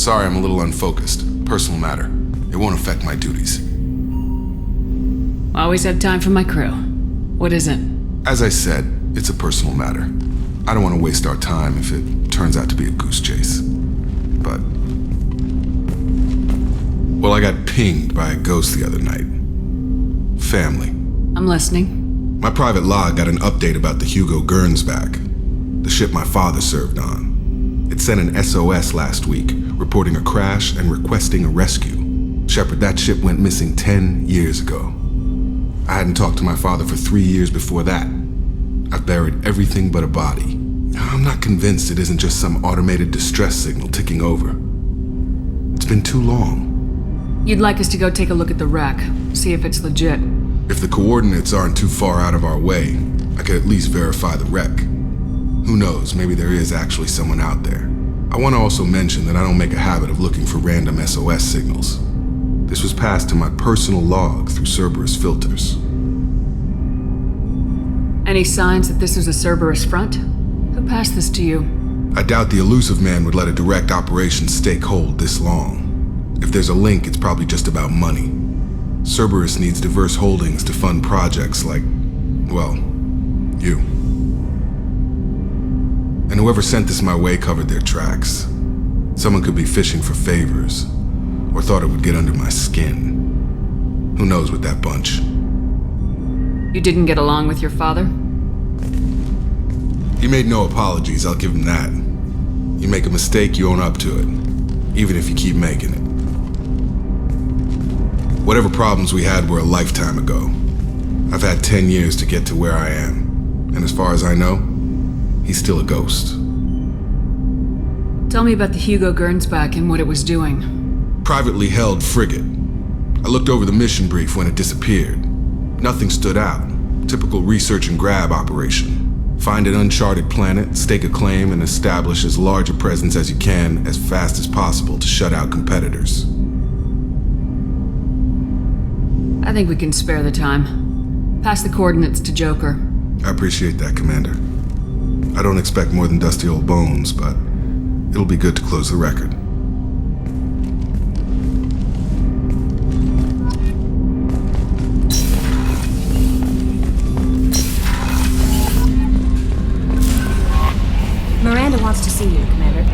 Sorry I'm a little unfocused. Personal matter. It won't affect my duties. Always have time for my crew. What is it? As I said, it's a personal matter. I don't want to waste our time if it turns out to be a goose chase. But... well, I got pinged by a ghost the other night. Family. I'm listening. My private log got an update about the Hugo Gernsback, the ship my father served on. It sent an SOS last week, reporting a crash and requesting a rescue. Shepard, that ship went missing 10 years ago. I hadn't talked to my father for 3 years before that. I've buried everything but a body. I'm not convinced it isn't just some automated distress signal ticking over. It's been too long. You'd like us to go take a look at the wreck, see if it's legit. If the coordinates aren't too far out of our way, I could at least verify the wreck. Who knows, maybe there is actually someone out there. I want to also mention that I don't make a habit of looking for random SOS signals. This was passed to my personal log through Cerberus filters. Any signs that this is a Cerberus front? Who passed this to you? I doubt the elusive man would let a direct operation stake hold this long. If there's a link, it's probably just about money. Cerberus needs diverse holdings to fund projects like, well, you. And whoever sent this my way covered their tracks. Someone could be fishing for favors, or thought it would get under my skin. Who knows with that bunch? You didn't get along with your father? He made no apologies, I'll give him that. You make a mistake, you own up to it, even if you keep making it. Whatever problems we had were a lifetime ago. I've had 10 years to get to where I am, and as far as I know, he's still a ghost. Tell me about the Hugo Gernsback and what it was doing. Privately held frigate. I looked over the mission brief when it disappeared. Nothing stood out. Typical research and grab operation. Find an uncharted planet, stake a claim, and establish as large a presence as you can as fast as possible to shut out competitors. I think we can spare the time. Pass the coordinates to Joker. I appreciate that, Commander. I don't expect more than dusty old bones, but it'll be good to close the record. Miranda wants to see you, Commander.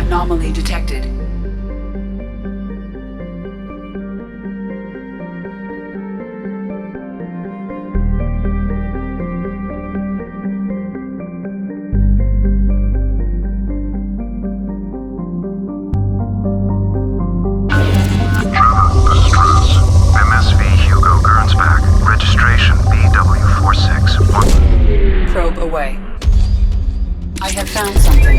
Anomaly detected. Probe away. I have found something.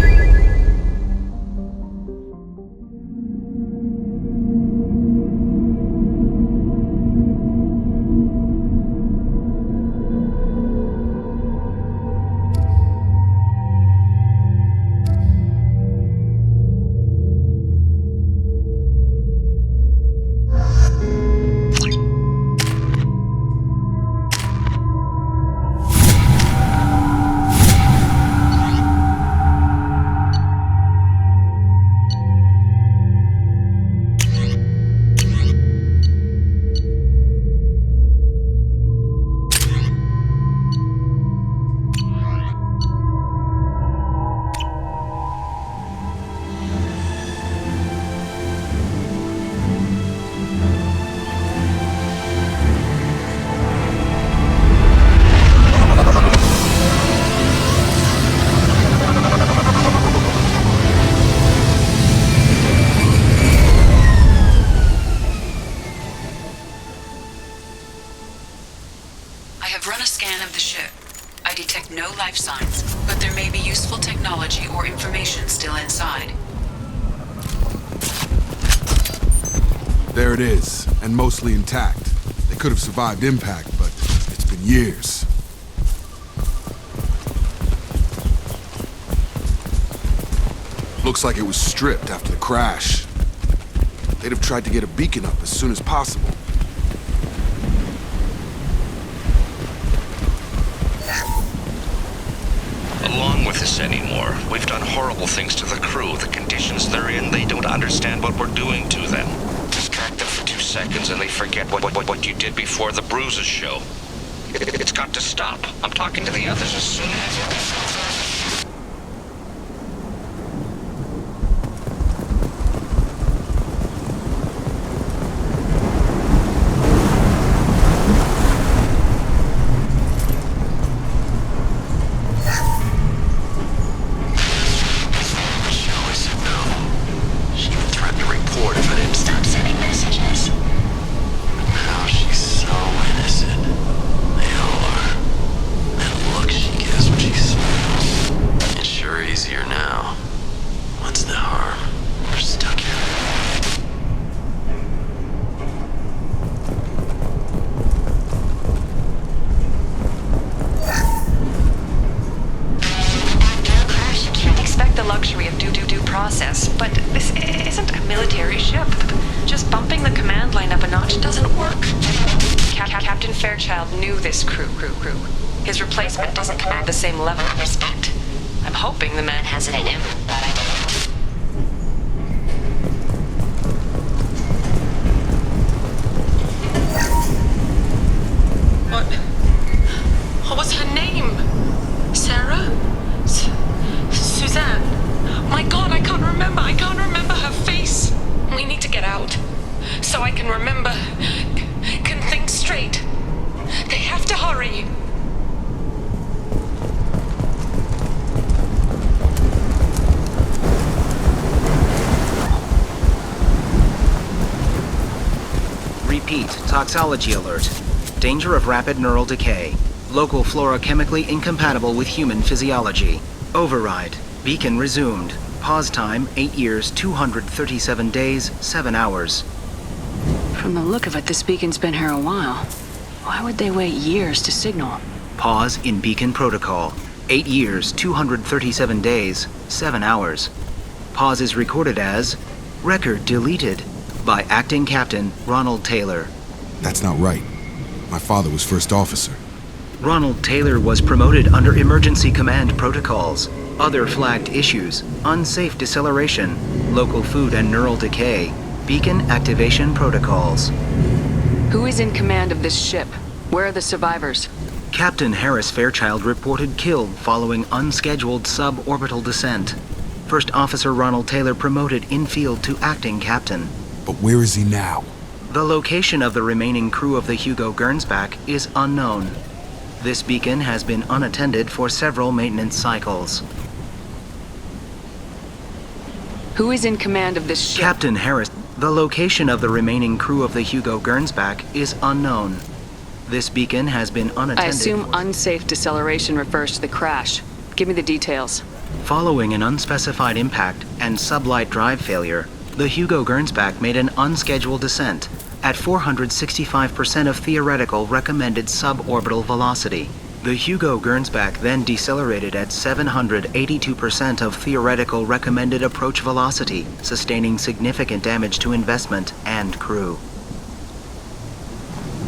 signs, but there may be useful technology or information still inside. There it is, and mostly intact. They could have survived impact, but it's been years. Looks like it was stripped after the crash. They'd have tried to get a beacon up as soon as possible. Along with this anymore. We've done horrible things to the crew. The conditions they're in, they don't understand what we're doing to them. Distract them for 2 seconds and they forget what you did before the bruises show. It's got to stop. I'm talking to the others as soon as... But this isn't a military ship. Just bumping the command line up a notch doesn't work. Captain Fairchild knew this crew. His replacement doesn't command the same level of respect. I'm hoping the man has it in him, but I don't. What was her name? Sarah? Suzanne? My God, I can't remember. I can't remember her face. We need to get out. So I can remember. Can think straight. They have to hurry. Repeat, toxology alert. Danger of rapid neural decay. Local flora chemically incompatible with human physiology. Override. Beacon resumed. Pause time, 8 years, 237 days, 7 hours. From the look of it, this beacon's been here a while. Why would they wait years to signal? Pause in beacon protocol. 8 years, 237 days, 7 hours. Pause is recorded as record deleted by Acting Captain Ronald Taylor. That's not right. My father was first officer. Ronald Taylor was promoted under emergency command protocols. Other flagged issues: unsafe deceleration, local food and neural decay, beacon activation protocols. Who is in command of this ship? Where are the survivors? Captain Harris Fairchild reported killed following unscheduled suborbital descent. First Officer Ronald Taylor promoted in-field to acting captain. But where is he now? The location of the remaining crew of the Hugo Gernsback is unknown. This beacon has been unattended for several maintenance cycles. Who is in command of this ship? Captain Harris. The location of the remaining crew of the Hugo Gernsback is unknown. This beacon has been unattended. I assume unsafe deceleration refers to the crash. Give me the details. Following an unspecified impact and sublight drive failure, the Hugo Gernsback made an unscheduled descent at 465% of theoretical recommended suborbital velocity. The Hugo Gernsback then decelerated at 782% of theoretical recommended approach velocity, sustaining significant damage to investment and crew.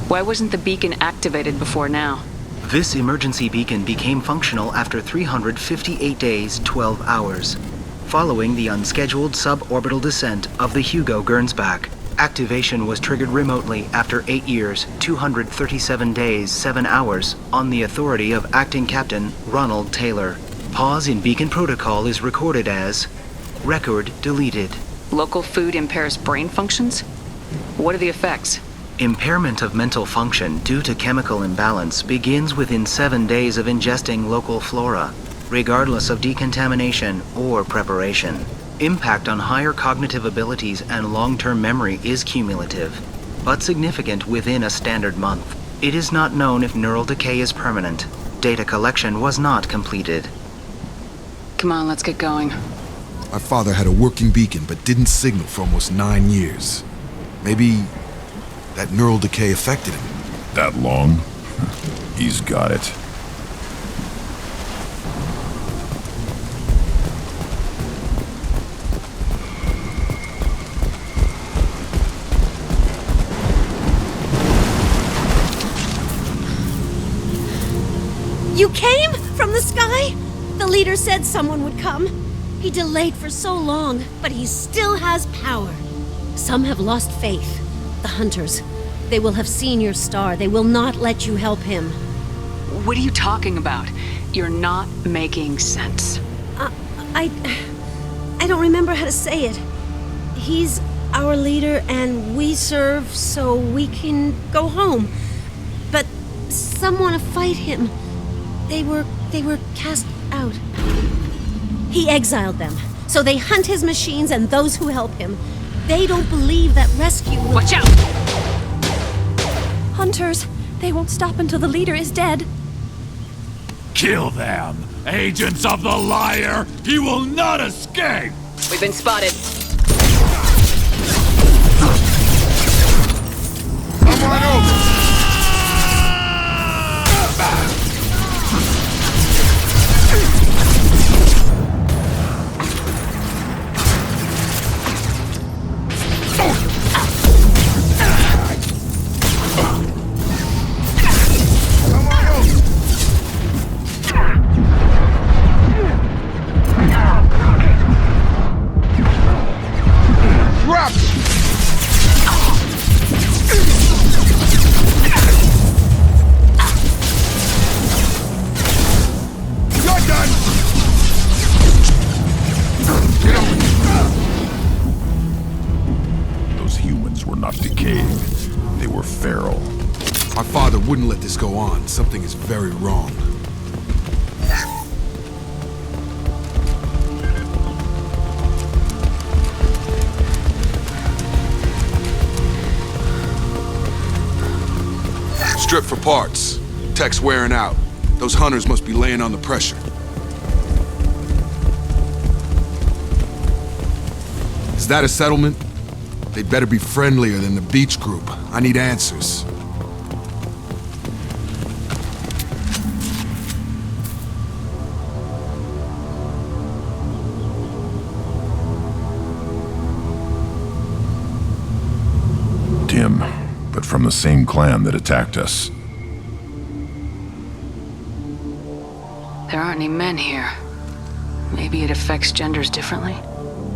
Why wasn't the beacon activated before now? This emergency beacon became functional after 358 days, 12 hours. Following the unscheduled suborbital descent of the Hugo Gernsback, activation was triggered remotely after 8 years, 237 days, 7 hours, on the authority of Acting Captain Ronald Taylor. Pause in beacon protocol is recorded as record deleted. Local food impairs brain functions? What are the effects? Impairment of mental function due to chemical imbalance begins within 7 days of ingesting local flora, regardless of decontamination or preparation. Impact on higher cognitive abilities and long-term memory is cumulative, but significant within a standard month. It is not known if neural decay is permanent. data collection was not completed. Come on, let's get going. My father had a working beacon but didn't signal for almost 9 years. Maybe that neural decay affected him. That long? He's got it. You came from the sky? The leader said someone would come. He delayed for so long, but he still has power. Some have lost faith. The hunters. They will have seen your star. They will not let you help him. What are you talking about? You're not making sense. I don't remember how to say it. He's our leader and we serve so we can go home. But some want to fight him. They were cast out. He exiled them, so they hunt his machines and those who help him. They don't believe that rescue will... Watch out! Hunters, they won't stop until the leader is dead. Kill them! Agents of the liar! He will not escape! We've been spotted. I'm wide open! My father wouldn't let this go on. Something is very wrong. Strip for parts. Tech's wearing out. Those hunters must be laying on the pressure. Is that a settlement? They'd better be friendlier than the beach group. I need answers. Tim, but from the same clan that attacked us. There aren't any men here. Maybe it affects genders differently?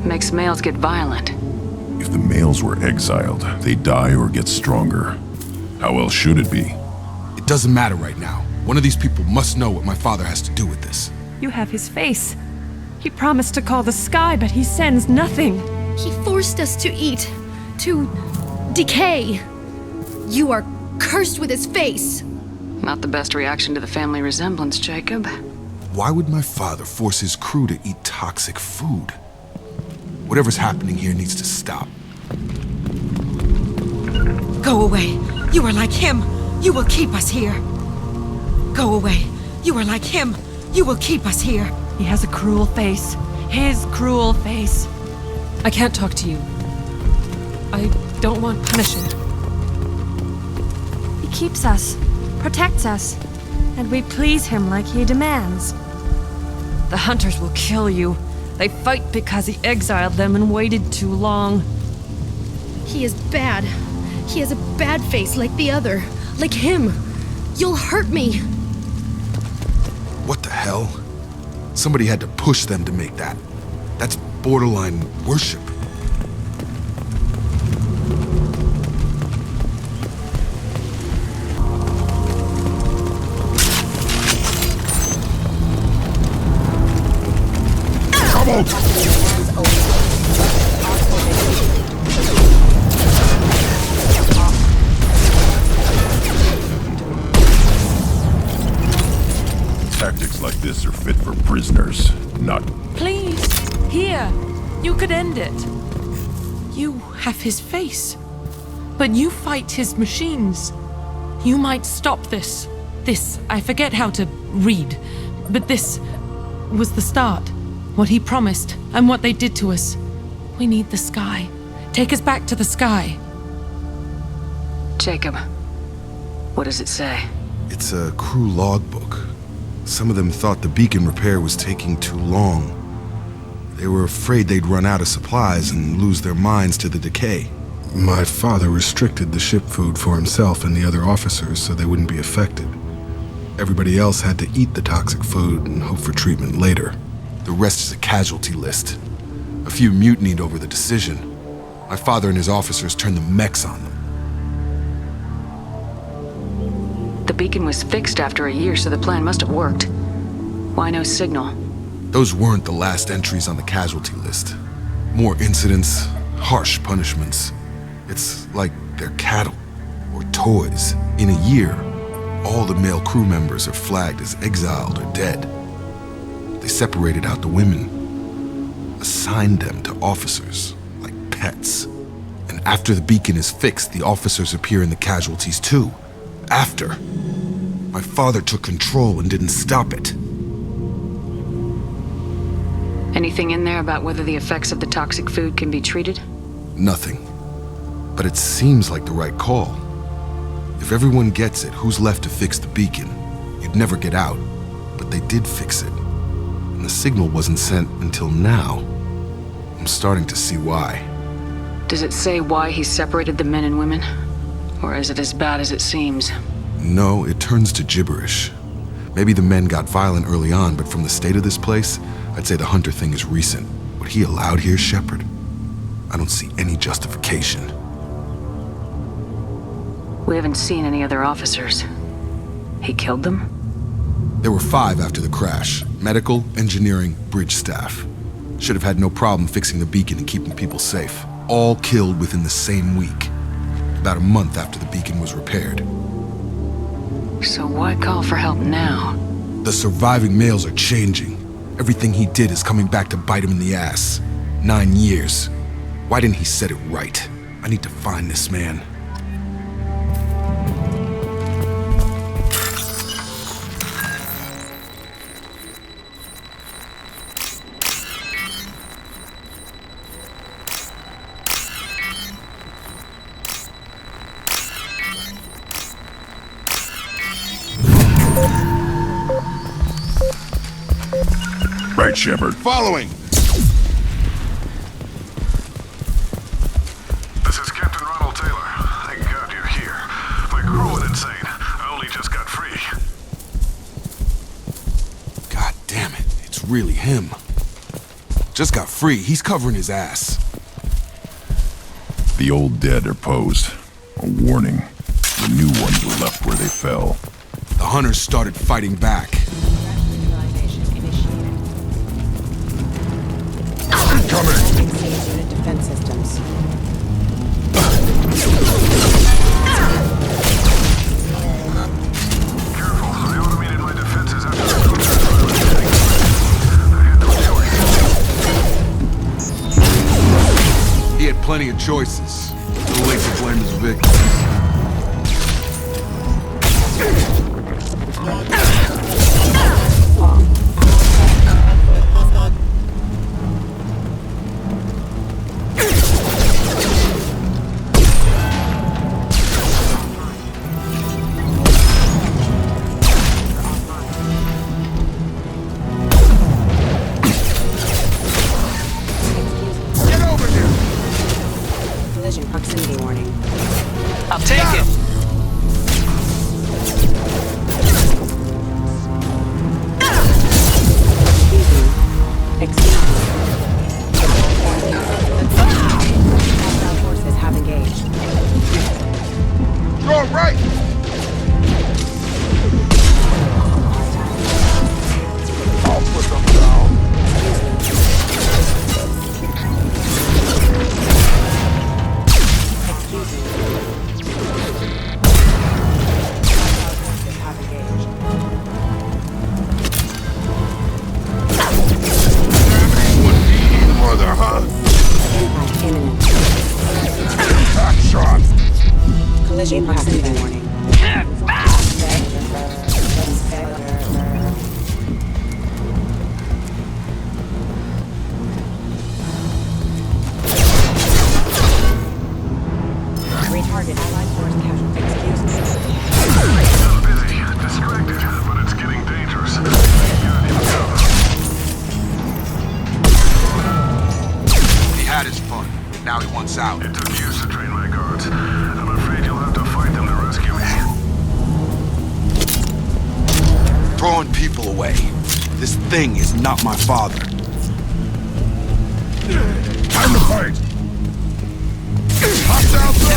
Makes males get violent. If the males were exiled, they die or get stronger. How else should it be? It doesn't matter right now. One of these people must know what my father has to do with this. You have his face. He promised to call the sky, but he sends nothing. He forced us to eat, to decay. You are cursed with his face. Not the best reaction to the family resemblance, Jacob. Why would my father force his crew to eat toxic food? Whatever's happening here needs to stop. Go away. You are like him. You will keep us here. Go away. You are like him. You will keep us here. He has a cruel face. His cruel face. I can't talk to you. I don't want punishment. He keeps us, protects us, and we please him like he demands. The hunters will kill you. They fight because he exiled them and waited too long. He is bad. He has a bad face like the other. Like him. You'll hurt me. What the hell? Somebody had to push them to make that. That's borderline worship. Tactics like this are fit for prisoners, not... Please, here. You could end it. You have his face, but you fight his machines. You might stop this. this, I forget how to read, but this was the start. What he promised, and what they did to us. We need the sky. Take us back to the sky. Jacob, what does it say? It's a crew logbook. Some of them thought the beacon repair was taking too long. They were afraid they'd run out of supplies and lose their minds to the decay. My father restricted the ship food for himself and the other officers so they wouldn't be affected. Everybody else had to eat the toxic food and hope for treatment later. The rest is a casualty list. A few mutinied over the decision. My father and his officers turned the mechs on them. The beacon was fixed after a year, so the plan must have worked. Why no signal? Those weren't the last entries on the casualty list. More incidents, harsh punishments. It's like they're cattle or toys. In a year, all the male crew members are flagged as exiled or dead. They separated out the women, assigned them to officers, like pets. And after the beacon is fixed, the officers appear in the casualties too. After. My father took control and didn't stop it. Anything in there about whether the effects of the toxic food can be treated? Nothing. But it seems like the right call. If everyone gets it, who's left to fix the beacon? You'd never get out, but they did fix it. And the signal wasn't sent until now. I'm starting to see why. Does it say why he separated the men and women? Or is it as bad as it seems? No, it turns to gibberish. Maybe the men got violent early on, but from the state of this place, I'd say the Hunter thing is recent. What he allowed here, Shepard? I don't see any justification. We haven't seen any other officers. He killed them? There were 5 after the crash. Medical, engineering, bridge staff. Should have had no problem fixing the beacon and keeping people safe. All killed within the same week. About a month after the beacon was repaired. So why call for help now? The surviving males are changing. Everything he did is coming back to bite him in the ass. 9 years. Why didn't he set it right? I need to find this man. Right, Shepard. Following! This is Captain Ronald Taylor. Thank God you're here. My crew went insane. I only just got free. God damn it, it's really him. Just got free, he's covering his ass. The old dead are posed. A warning. The new ones were left where they fell. The hunters started fighting back. Incoming! Unit defense systems. Careful, I automated my defenses after the I had no choice. He had plenty of choices. Too late to blame his victims. Collision proximity warning. I'll take it! Excuse me. Hostile forces have engaged. You're all right! I'll put them down. Collision proximity warning. us out. It took years to train my guards. I'm afraid you'll have to fight them to rescue me. Throwing people away. This thing is not my father. Time to fight! Hostile throw!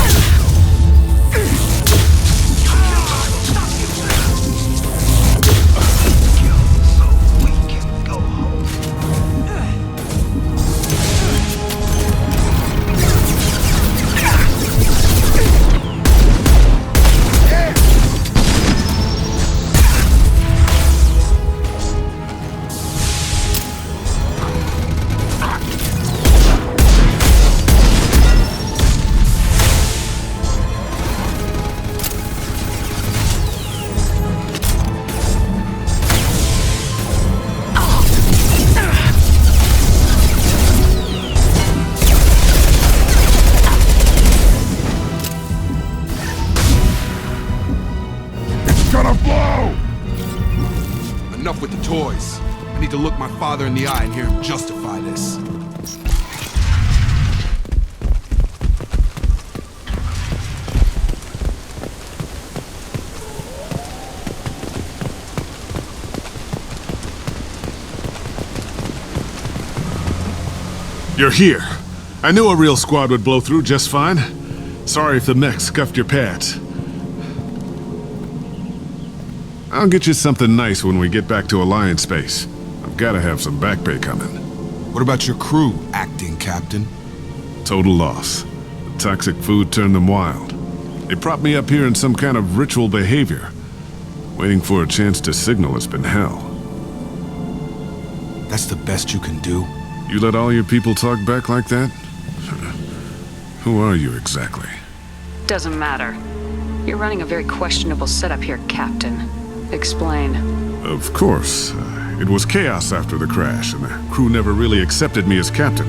Enough with the toys. I need to look my father in the eye and hear him justify this. You're here. I knew a real squad would blow through just fine. Sorry if the mech scuffed your pads. I'll get you something nice when we get back to Alliance space. I've gotta have some back pay coming. What about your crew, acting captain? Total loss. The toxic food turned them wild. They propped me up here in some kind of ritual behavior. Waiting for a chance to signal has been hell. That's the best you can do? You let all your people talk back like that? Who are you exactly? Doesn't matter. You're running a very questionable setup here, Captain. Explain. Of course. It was chaos after the crash, and the crew never really accepted me as captain.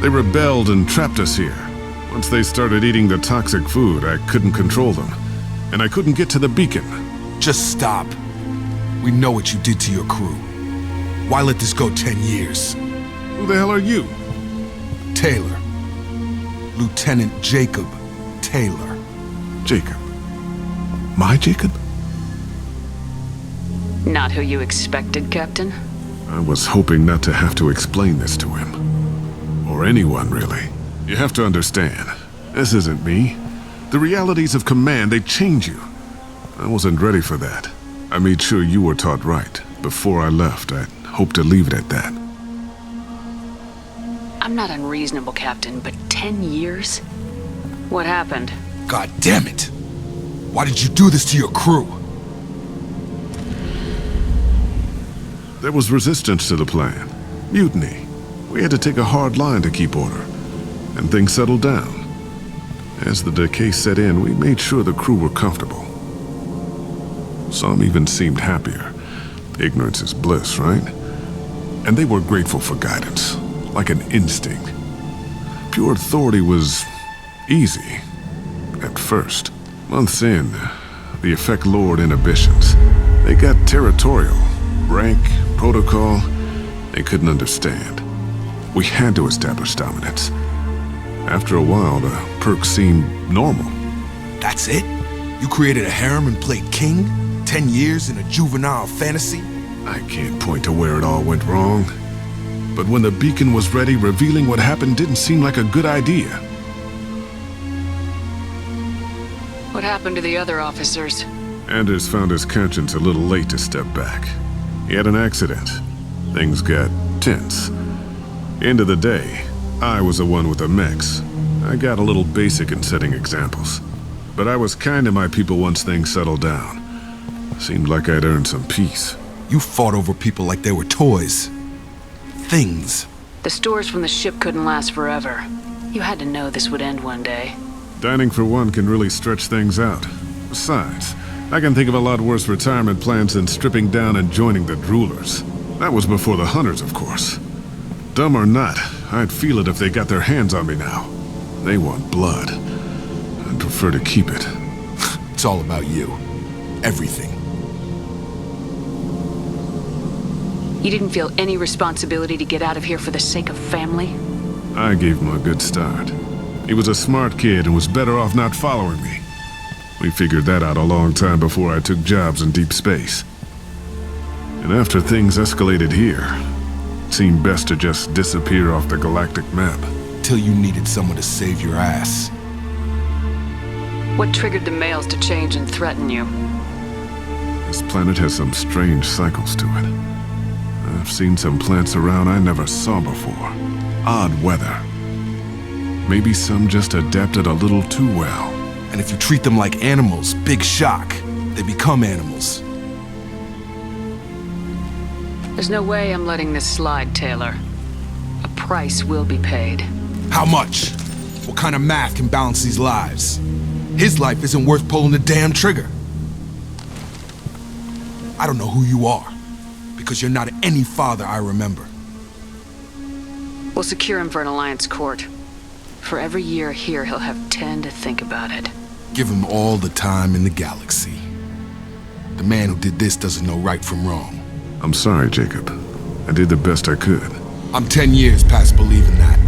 They rebelled and trapped us here. Once they started eating the toxic food, I couldn't control them. And I couldn't get to the beacon. Just stop. We know what you did to your crew. Why let this go 10 years? Who the hell are you? Taylor. Lieutenant Jacob Taylor. Jacob? My Jacob? Not who you expected, Captain? I was hoping not to have to explain this to him. Or anyone, really. You have to understand, this isn't me. The realities of command, they change you. I wasn't ready for that. I made sure you were taught right. Before I left, I hoped to leave it at that. I'm not unreasonable, Captain, but 10 years? What happened? God damn it! Why did you do this to your crew? There was resistance to the plan. Mutiny. We had to take a hard line to keep order. And things settled down. As the decay set in, we made sure the crew were comfortable. Some even seemed happier. Ignorance is bliss, right? And they were grateful for guidance, like an instinct. Pure authority was easy, at first. Months in, the effect lowered inhibitions. They got territorial. Rank, protocol, they couldn't understand. We had to establish dominance. After a while, the perks seemed normal. That's it? You created a harem and played king? 10 years in a juvenile fantasy? I can't point to where it all went wrong. But when the beacon was ready, revealing what happened didn't seem like a good idea. What happened to the other officers? Anders found his conscience a little late to step back. He had an accident. Things got tense. End of the day, I was the one with the mechs. I got a little basic in setting examples. But I was kind to my people once things settled down. Seemed like I'd earned some peace. You fought over people like they were toys. Things. The stores from the ship couldn't last forever. You had to know this would end one day. Dining for one can really stretch things out. Besides, I can think of a lot worse retirement plans than stripping down and joining the droolers. That was before the hunters, of course. Dumb or not, I'd feel it if they got their hands on me now. They want blood. I'd prefer to keep it. It's all about you. Everything. You didn't feel any responsibility to get out of here for the sake of family? I gave them a good start. He was a smart kid and was better off not following me. We figured that out a long time before I took jobs in deep space. And after things escalated here, it seemed best to just disappear off the galactic map. Till you needed someone to save your ass. What triggered the males to change and threaten you? This planet has some strange cycles to it. I've seen some plants around I never saw before. Odd weather. Maybe some just adapted a little too well. And if you treat them like animals, big shock. They become animals. There's no way I'm letting this slide, Taylor. A price will be paid. How much? What kind of math can balance these lives? His life isn't worth pulling the damn trigger. I don't know who you are, because you're not any father I remember. We'll secure him for an Alliance court. For every year here, he'll have 10 to think about it. Give him all the time in the galaxy. The man who did this doesn't know right from wrong. I'm sorry, Jacob. I did the best I could. I'm 10 years past believing that.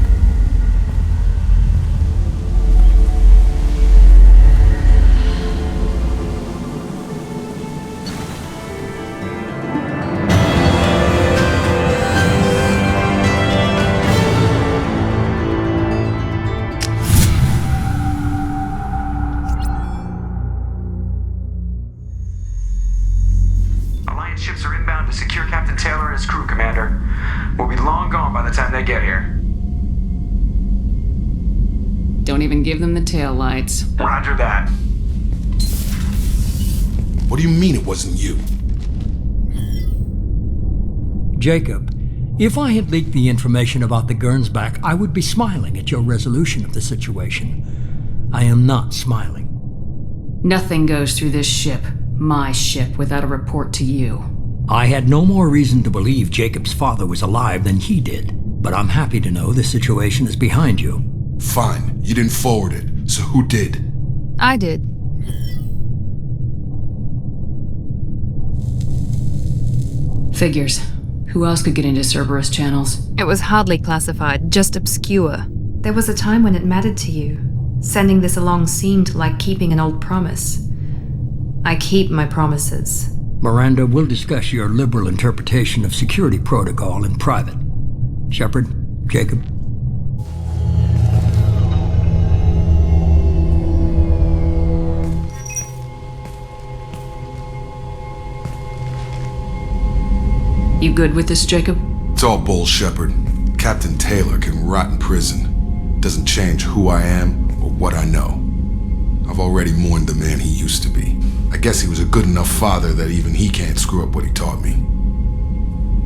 Ships are inbound to secure Captain Taylor and his crew, Commander. We'll be long gone by the time they get here. Don't even give them the tail lights. Roger that. What do you mean it wasn't you? Jacob, if I had leaked the information about the Gernsback, I would be smiling at your resolution of the situation. I am not smiling. Nothing goes through this ship, my ship, without a report to you. I had no more reason to believe Jacob's father was alive than he did, but I'm happy to know the situation is behind you. Fine, you didn't forward it, so who did? I did. Figures. Who else could get into Cerberus channels? It was hardly classified, just obscure. There was a time when it mattered to you. Sending this along seemed like keeping an old promise. I keep my promises. Miranda, we'll discuss your liberal interpretation of security protocol in private. Shepard, Jacob. You good with this, Jacob? It's all bull, Shepard. Captain Taylor can rot in prison. Doesn't change who I am or what I know. I've already mourned the man he used to be. I guess he was a good enough father that even he can't screw up what he taught me.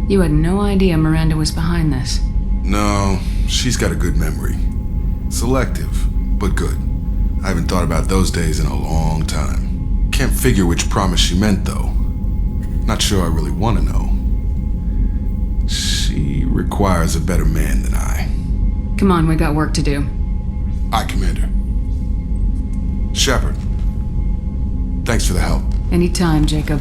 You had no idea Miranda was behind this. No, she's got a good memory. Selective, but good. I haven't thought about those days in a long time. Can't figure which promise she meant, though. Not sure I really want to know. She requires a better man than I. Come on, we got work to do. Aye, Commander. Shepard. Thanks for the help. Anytime, Jacob.